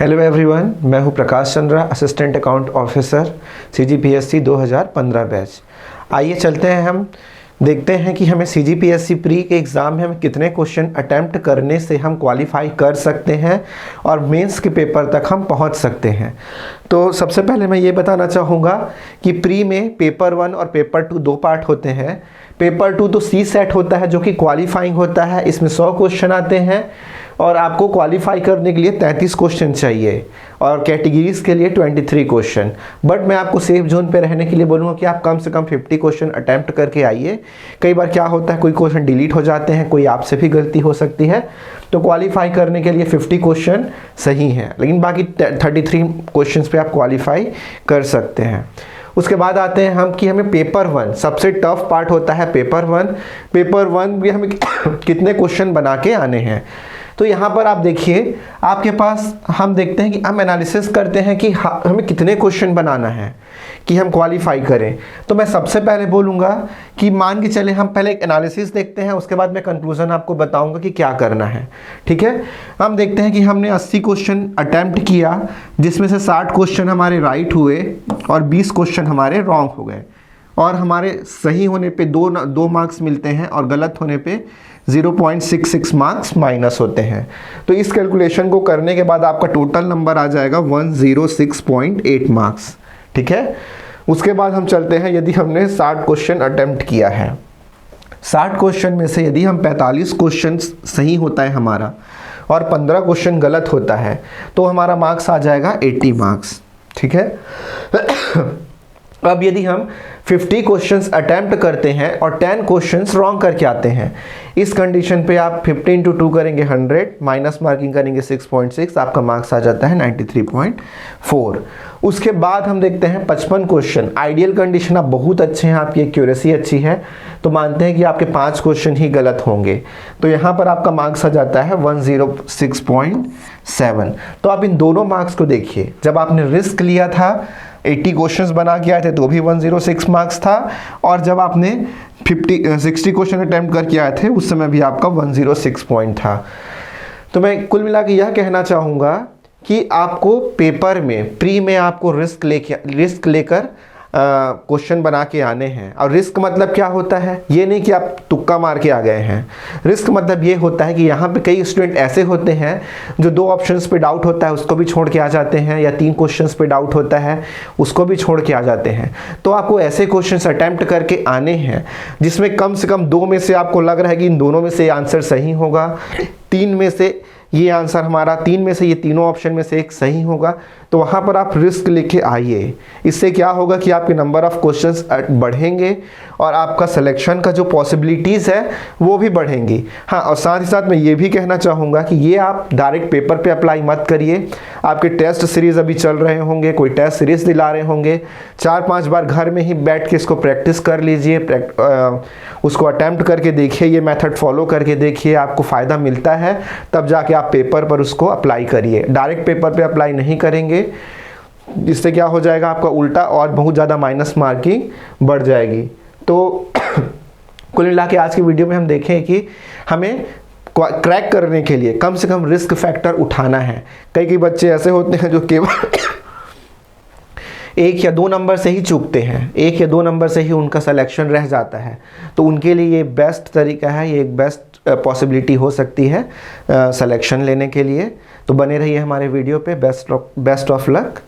Hello everyone, मैं हूं Prakash Chandra, assistant account officer CGPSC 2015 batch. आइए चलते हैं, हम देखते हैं कि हमें CGPSC प्री के एग्ज़ाम में हम कितने क्वेश्चन अटैम्प्ट करने से हम क्वालिफाई कर सकते हैं और मेंस के पेपर तक हम पहुंच सकते हैं। तो सबसे पहले मैं ये बताना चाहूँगा कि प्री में पेपर 1 और पेपर 2 दो पार्ट होते हैं। पेपर 2 तो सी सेट होता है जो कि क्वालिफाइंग होता है, इसमें 100 क्वेश्चन आते हैं और आपको क्वालिफाई करने के लिए 33 क्वेश्चन चाहिए और कैटेगरीज के लिए 23 क्वेश्चन। बट मैं आपको सेफ जोन पे रहने के लिए बोलूँगा कि आप कम से कम 50 क्वेश्चन अटैम्प्ट करके आइए। कई बार क्या होता है, कोई क्वेश्चन डिलीट हो जाते हैं, कोई आपसे भी गलती हो सकती है, तो क्वालिफाई करने के लिए 50 क्वेश्चन सही हैं, लेकिन बाकी 33 क्वेश्चन पे आप क्वालिफाई कर सकते हैं। उसके बाद आते हैं हम कि हमें पेपर 1 सबसे टफ पार्ट होता है। पेपर 1 भी हमें कितने क्वेश्चन बना के आने हैं। तो यहाँ पर आप देखिए, आपके पास हम देखते हैं कि हम एनालिसिस करते हैं कि हमें कितने क्वेश्चन बनाना है कि हम क्वालिफाई करें। तो मैं सबसे पहले बोलूँगा कि मान के चले हम पहले एक एनालिसिस देखते हैं, उसके बाद मैं कंक्लूजन आपको बताऊंगा कि क्या करना है। ठीक है, हम देखते हैं कि हमने 80 क्वेश्चन अटैम्प्ट किया, जिसमें से 60 क्वेश्चन हमारे राइट हुए और 20 क्वेश्चन हमारे रॉन्ग हो गए, और हमारे सही होने पे दो मार्क्स मिलते हैं और गलत होने पे 0.66 मार्क्स माइनस होते हैं। तो इस कैलकुलेशन को करने के बाद आपका टोटल नंबर आ जाएगा 106.8 मार्क्स। ठीक है, उसके बाद हम चलते हैं, यदि हमने 60 क्वेश्चन अटेम्प्ट किया है, 60 क्वेश्चन में से यदि हम 45 क्वेश्चन सही होता है हमारा और 15 क्वेश्चन गलत होता है, तो हमारा मार्क्स आ जाएगा 80 मार्क्स। ठीक है, अब यदि हम 50 क्वेश्चंस अटैम्प्ट करते हैं और 10 क्वेश्चंस रॉन्ग करके आते हैं, इस कंडीशन पे आप 50 × 2 करेंगे 100, माइनस मार्किंग करेंगे 6.6, आपका मार्क्स आ जाता है 93.4। उसके बाद हम देखते हैं 55 क्वेश्चन। आइडियल कंडीशन आप बहुत अच्छे हैं, आपकी एक्यूरेसी अच्छी है, तो मानते हैं कि आपके 5 क्वेश्चन ही गलत होंगे, तो यहाँ पर आपका मार्क्स आ जाता है 106.7। तो आप इन दोनों मार्क्स को देखिए, जब आपने रिस्क लिया था 80 क्वेश्चंस बना के आए थे तो भी 106 मार्क्स था, और जब आपने 60 क्वेश्चन अटेम्प्ट करके आए थे उस समय भी आपका 106 पॉइंट था। तो मैं कुल मिला के यह कहना चाहूँगा कि आपको पेपर में प्री में आपको रिस्क लेकर क्वेश्चन बना के आने हैं। और रिस्क मतलब क्या होता है, ये नहीं कि आप तुक्का मार के आ गए हैं। रिस्क मतलब ये होता है कि यहाँ पे कई स्टूडेंट ऐसे होते हैं जो 2 ऑप्शंस पे डाउट होता है उसको भी छोड़ के आ जाते हैं, या 3 क्वेश्चंस पे डाउट होता है उसको भी छोड़ के आ जाते हैं। तो आपको ऐसे क्वेश्चंस अटैम्प्ट करके आने हैं जिसमें कम से कम 2 में से आपको लग रहा है कि इन दोनों में से आंसर सही होगा, 3 में से ये आंसर हमारा, 3 में से ये तीनों ऑप्शन में से एक सही होगा, तो वहाँ पर आप रिस्क लेके आइए। इससे क्या होगा कि आपके नंबर ऑफ क्वेश्चंस बढ़ेंगे और आपका सिलेक्शन का जो पॉसिबिलिटीज़ है वो भी बढ़ेंगी। हाँ, और साथ ही साथ मैं ये भी कहना चाहूँगा कि ये आप डायरेक्ट पेपर पे अप्लाई मत करिए। आपके टेस्ट सीरीज़ अभी चल रहे होंगे, कोई टेस्ट सीरीज़ दिला रहे होंगे, 4-5 बार घर में ही बैठ के इसको प्रैक्टिस कर लीजिए, उसको अटैम्प्ट करके देखिए, ये मेथड फॉलो करके देखिए, आपको फ़ायदा मिलता है तब जाके आप पेपर पर उसको अप्लाई करिए। डायरेक्ट पेपर पे अप्लाई नहीं करेंगे, इससे क्या हो जाएगा, आपका उल्टा और बहुत ज़्यादा माइनस मार्किंग बढ़ जाएगी। तो कुल मिला के आज की वीडियो में हम देखें कि हमें क्रैक करने के लिए कम से कम रिस्क फैक्टर उठाना है। कई बच्चे ऐसे होते हैं जो केवल 1 या 2 नंबर से ही चूकते हैं, 1 या 2 नंबर से ही उनका सिलेक्शन रह जाता है, तो उनके लिए ये बेस्ट तरीका है, ये एक बेस्ट पॉसिबिलिटी हो सकती है सिलेक्शन लेने के लिए। तो बने रहिए हमारे वीडियो पे। Best of luck.